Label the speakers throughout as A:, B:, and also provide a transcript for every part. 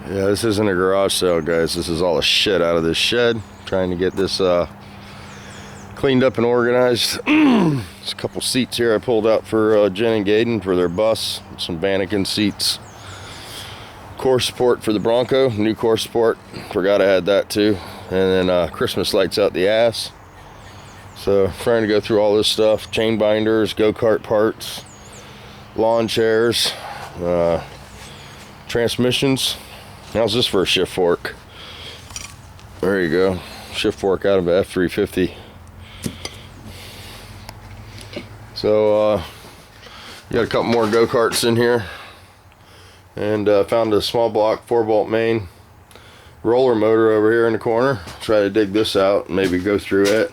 A: Yeah, this isn't a garage sale, guys. This is all the shit out of this shed. Trying to get this cleaned up and organized. There's a couple seats here I pulled out for Jen and Gaden for their bus. Some Banneken seats. Core support for the Bronco, new core support. Forgot I had that too. And then Christmas lights out the ass. So trying to go through all this stuff. Chain binders, go-kart parts, lawn chairs, transmissions. How's this for a shift fork? There you go. Shift fork out of a F350. So you got a couple more go-karts in here. And found a small block 4-bolt main roller motor over here in the corner. Try to dig this out and maybe go through it.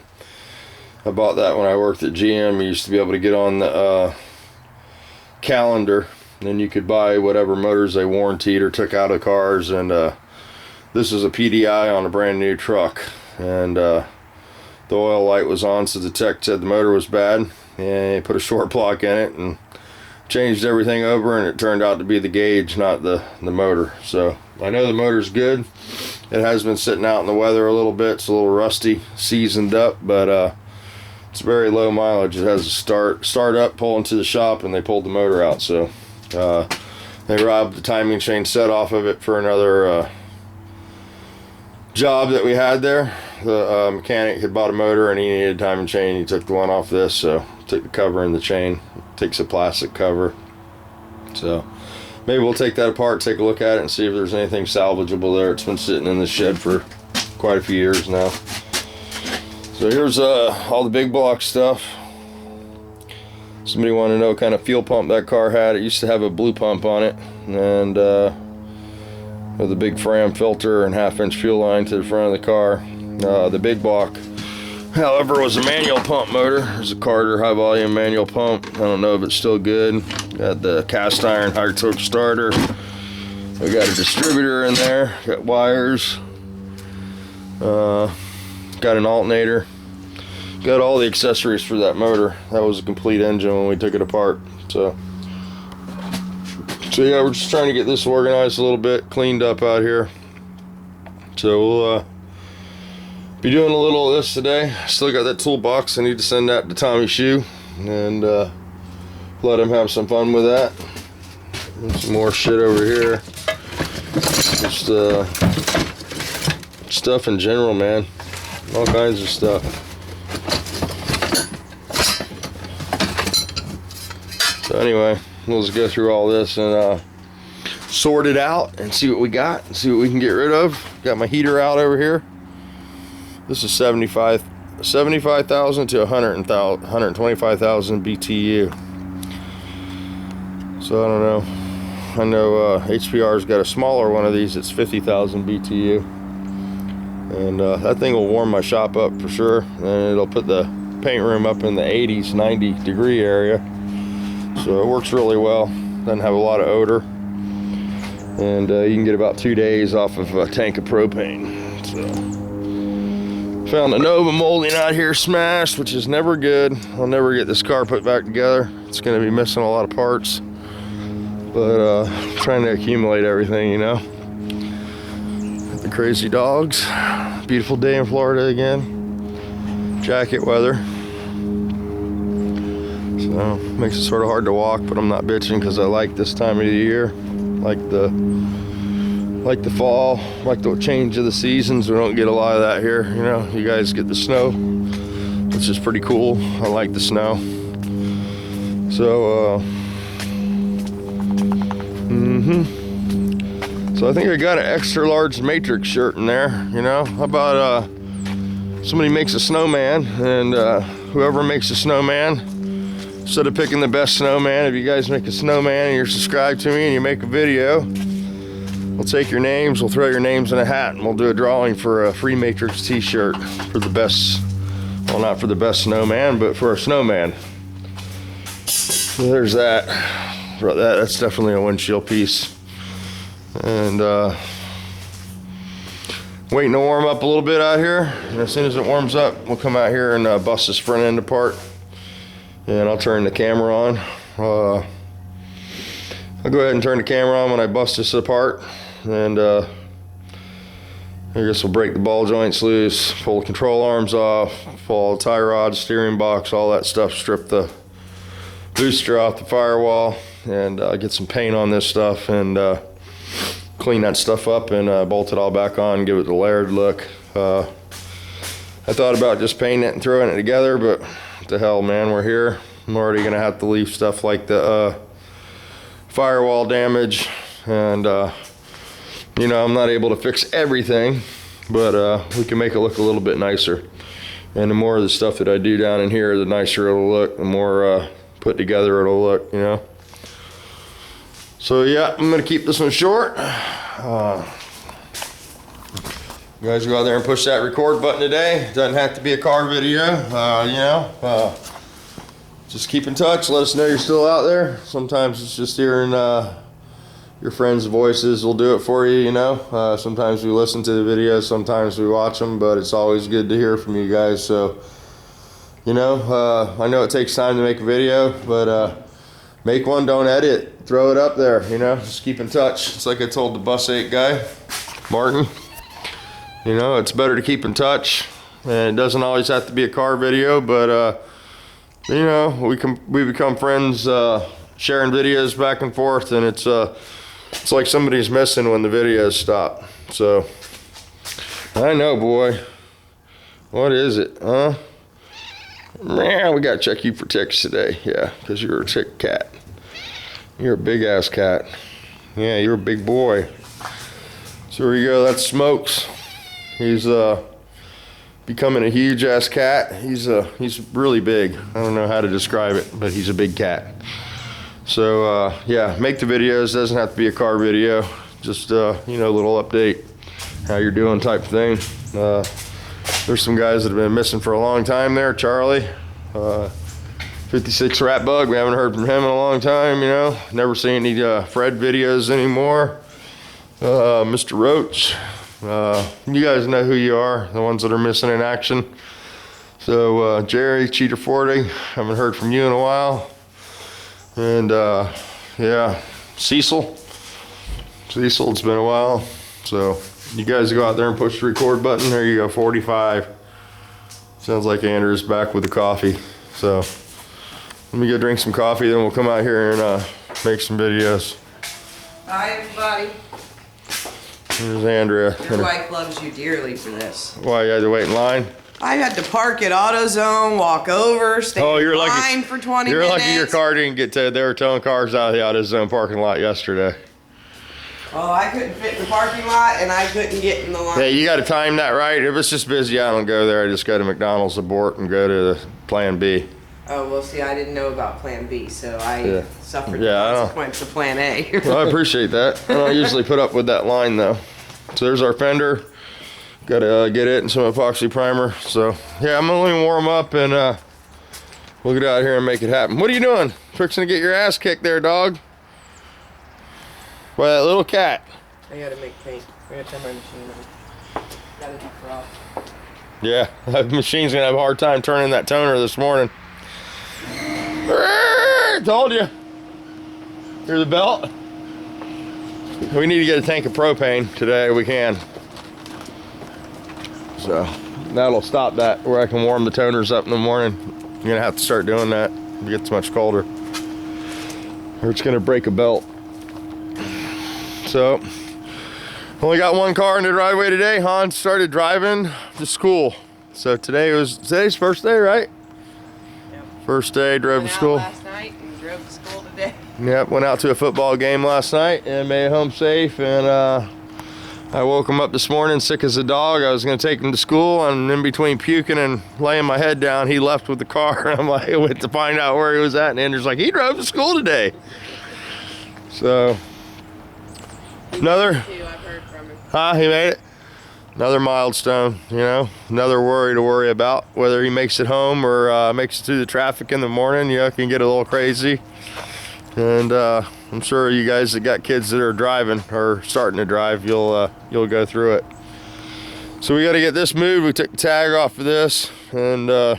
A: I bought that when I worked at GM. You used to be able to get on the calendar. Then you could buy whatever motors they warranted or took out of cars, and this is a PDI on a brand new truck, and the oil light was on, so the tech said the motor was bad, and he put a short block in it and changed everything over, and it turned out to be the gauge, not the motor. So I know the motor's good. It has been sitting out in the weather a little bit. It's a little rusty, seasoned up, but it's very low mileage. It has a start up, pull into the shop, and they pulled the motor out. So they robbed the timing chain set off of it for another job that we had there. The mechanic had bought a motor and he needed a timing chain. He took the one off this, so took the cover and the chain. Takes a plastic cover. So maybe we'll take that apart, take a look at it, and see if there's anything salvageable there. It's been sitting in the shed for quite a few years now. So here's all the big block stuff. Somebody wanted to know what kind of fuel pump that car had. It used to have a blue pump on it, and with a big Fram filter and 1/2-inch fuel line to the front of the car. The big block, however, was a manual pump motor. It was a Carter high volume manual pump. I don't know if it's still good. Got the cast iron high torque starter. We got a distributor in there. Got wires. Got an alternator. Got all the accessories for that motor. That was a complete engine when we took it apart. So yeah, we're just trying to get this organized a little bit, cleaned up out here. So we'll be doing a little of this today. Still got that toolbox. I need to send that to Tommy Shoe and let him have some fun with that. And some more shit over here. Just stuff in general, man. All kinds of stuff. So anyway, we'll just go through all this and sort it out and see what we got and see what we can get rid of. Got my heater out over here. This is 75,000 to 125,000 BTU. So I don't know. I know HPR's got a smaller one of these. It's 50,000 BTU. And that thing will warm my shop up for sure. And it'll put the paint room up in the 80s, 90 degree area. So it works really well. Doesn't have a lot of odor. And you can get about 2 days off of a tank of propane. So found a Nova molding out here smashed, which is never good. I'll never get this car put back together. It's going to be missing a lot of parts. But trying to accumulate everything, you know. The crazy dogs. Beautiful day in Florida again. Jacket weather. So makes it sort of hard to walk, but I'm not bitching because I like this time of the year. Like the fall, like the change of the seasons. We don't get a lot of that here, you know. You guys get the snow, which is pretty cool. I like the snow. So so I think I got an extra large Matrix shirt in there, you know. How about somebody makes a snowman, and whoever makes a snowman, instead of picking the best snowman, if you guys make a snowman and you're subscribed to me and you make a video, we'll take your names, we'll throw your names in a hat, and we'll do a drawing for a free Matrix t-shirt for the best, well, not for the best snowman, but for a snowman. So there's that. That's definitely a windshield piece. And waiting to warm up a little bit out here. And as soon as it warms up, we'll come out here and bust this front end apart. And I'll turn the camera on. I'll go ahead and turn the camera on when I bust this apart. and I guess we'll break the ball joints loose, pull the control arms off, pull all the tie rods, steering box, all that stuff, strip the booster off the firewall, and get some paint on this stuff, and clean that stuff up and bolt it all back on, give it the layered look. I thought about just painting it and throwing it together, but what the hell, man, we're here. I'm already gonna have to leave stuff like the firewall damage, and you know, I'm not able to fix everything, but we can make it look a little bit nicer. And the more of the stuff that I do down in here, the nicer it'll look, the more put together it'll look, you know. So yeah, I'm gonna keep this one short. You guys go out there and push that record button today. Doesn't have to be a car video, you know. Just keep in touch. Let us know you're still out there. Sometimes it's just hearing your friends' voices will do it for you, you know. Sometimes we listen to the videos, sometimes we watch them, but it's always good to hear from you guys. So, you know, I know it takes time to make a video, but make one, don't edit. Throw it up there, you know. Just keep in touch. It's like I told the Bus 8 guy, Martin. You know, it's better to keep in touch, and it doesn't always have to be a car video, but you know, we become friends, sharing videos back and forth, and it's like somebody's missing when the videos stop. So I know, boy. What is it, huh? Man, we gotta check you for ticks today. Yeah, because you're a tick cat. You're a big ass cat. Yeah, you're a big boy. So there you go. That's Smokes. He's becoming a huge ass cat. He's really big. I don't know how to describe it, but he's a big cat. So yeah, make the videos. Doesn't have to be a car video. Just you know, a little update, how you're doing type of thing. There's some guys that have been missing for a long time there. Charlie, 56 Rat Bug. We haven't heard from him in a long time. You know, never seen any Fred videos anymore. Mr. Roach. You guys know who you are, the ones that are missing in action. So Jerry, Cheater 40, haven't heard from you in a while. And yeah, Cecil, it's been a while. So you guys go out there and push the record button. There you go, 45. Sounds like Andrew's back with the coffee. So let me go drink some coffee, then we'll come out here and make some videos.
B: Hi, everybody.
A: Here's Andrea.
B: Your wife loves you dearly for this.
A: Why, you had to wait in line?
B: I had to park at AutoZone, walk over, stay in line for 20 minutes.
A: You're lucky your car didn't get towed. They were towing cars out of the AutoZone parking lot yesterday.
B: Well, I couldn't fit in the parking lot, and I couldn't get in the line.
A: Yeah, you got to time that right. If it's just busy, I don't go there. I just go to McDonald's, abort, and go to the Plan B.
B: Oh, well, see, I didn't know about Plan B, so I suffered the consequence of Plan A.
A: Well, I appreciate that. I don't usually put up with that line, though. So there's our fender. Got to get it and some epoxy primer. So, yeah, I'm going to warm up, and we'll get out here and make it happen. What are you doing? Fixing to get your ass kicked there, dog? By that little cat.
B: I got to make paint. I got to turn my machine on. Got to defrost.
A: Yeah, that machine's going to have a hard time turning that toner this morning. Told you. Hear the belt? We need to get a tank of propane today. We can. So that'll stop that, where I can warm the toners up in the morning. I'm gonna have to start doing that. It gets much colder, or it's gonna break a belt. So only got one car in the driveway today. Hans started driving to school. So today's first day, right? First day, drove to school.
B: Last night and drove to school today.
A: Yep, went out to a football game last night and made it home safe. And I woke him up this morning sick as a dog. I was going to take him to school, and in between puking and laying my head down, he left with the car. And I'm like, I went to find out where he was at, and Andrew's like, he drove to school today. So another.
B: I've heard from him.
A: He made it. Another milestone, you know, another worry to worry about, whether he makes it home or makes it through the traffic in the morning. You know, it can get a little crazy. And I'm sure you guys that got kids that are driving or starting to drive, you'll go through it. So we got to get this moved. We took the tag off of this, and we're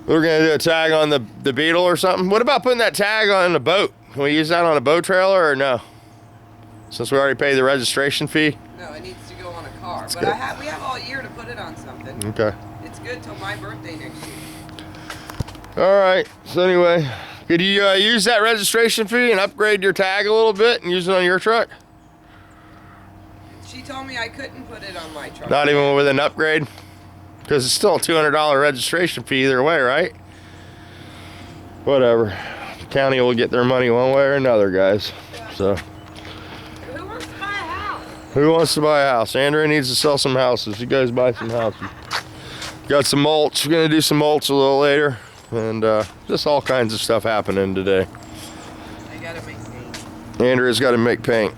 A: gonna do a tag on the Beetle or something. What about putting that tag on the boat? Can we use that on a boat trailer or no? Since we already paid the registration fee?
B: No, it needs to go on a car.
A: That's
B: but
A: good.
B: we have all year to put it on something.
A: Okay.
B: It's good till my birthday next year.
A: All right. So anyway, could you use that registration fee and upgrade your tag a little bit and use it on your truck?
B: She told me I couldn't put it on my truck.
A: Not even with an upgrade? Because it's still a $200 registration fee either way, right? Whatever. The county will get their money one way or another, guys. So.
B: Who wants to buy a house?
A: Who wants to buy a house? Andrea needs to sell some houses. You guys buy some houses. Got some mulch. We're gonna do some mulch a little later, and just all kinds of stuff happening today.
B: I gotta make paint.
A: Andrea's got to make paint,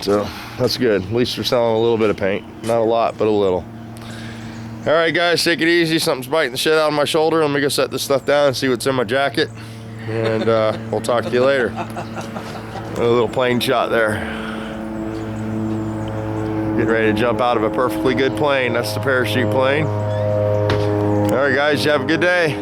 A: so that's good. At least we're selling a little bit of paint. Not a lot, but a little. All right, guys, take it easy. Something's biting the shit out of my shoulder. Let me go set this stuff down and see what's in my jacket, and we'll talk to you later. A little plane shot there. Getting ready to jump out of a perfectly good plane. That's the parachute plane. All right, guys, you have a good day.